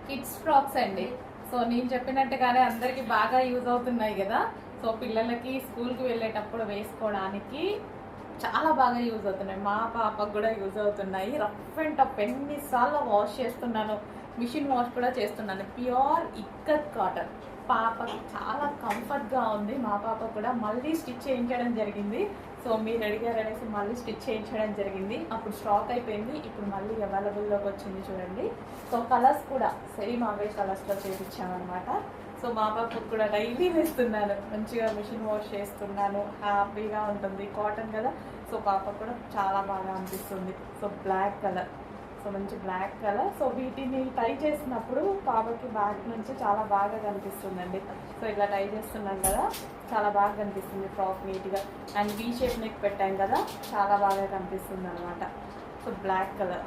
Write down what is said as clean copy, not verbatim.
Kids frocks అండి. So నేను చెప్పినట్టుగానే అందరికి బాగా యూజ్ అవుతున్నాయి కదా. సో పిల్లలకి స్కూల్కి వెళ్ళేటప్పుడు వేసుకోవడానికి చాలా బాగా యూజ్ అవుతున్నాయి. మా పాపకు కూడా యూజ్ అవుతున్నాయి. రఫ్ అండ్ టఫ్ ఎన్నిసార్లు వాష్ చేస్తున్నాను, మిషన్ వాష్ కూడా చేస్తున్నాను. ప్యూర్ ఇక్కత్ కాటన్, పాపకి చాలా కంఫర్ట్గా ఉంది. మా పాప కూడా మళ్ళీ స్టిచ్ చేయించడం జరిగింది. సో మీరు అడిగారు అనేసి మళ్ళీ స్టిచ్ చేయించడం జరిగింది. అప్పుడు స్టాక్ అయిపోయింది, ఇప్పుడు మళ్ళీ అవైలబుల్లోకి వచ్చింది చూడండి. సో కలర్స్ కూడా సేమ్ అవే కలర్స్లో చేయించామన్నమాట. సో మా పాపకు కూడా డైలీ వేస్తున్నాను, మంచిగా మిషన్ వాష్ చేస్తున్నాను, హ్యాపీగా ఉంటుంది. కాటన్ కదా, సో పాపకు కూడా చాలా బాగా అనిపిస్తుంది. సో బ్లాక్ కలర్, సో మంచి బ్లాక్ కలర్. సో వీటిని టై చేసినప్పుడు పాపకి బ్యాక్ నుంచి చాలా బాగా కనిపిస్తుందండి. సో ఇట్లా టై చేస్తున్నాం కదా, చాలా బాగా కనిపిస్తుంది ఫ్రాక్ నీట్గా. అండ్ వీ షేప్ నెక్ పెట్టాం కదా, చాలా బాగా కనిపిస్తుంది అనమాట. So black colour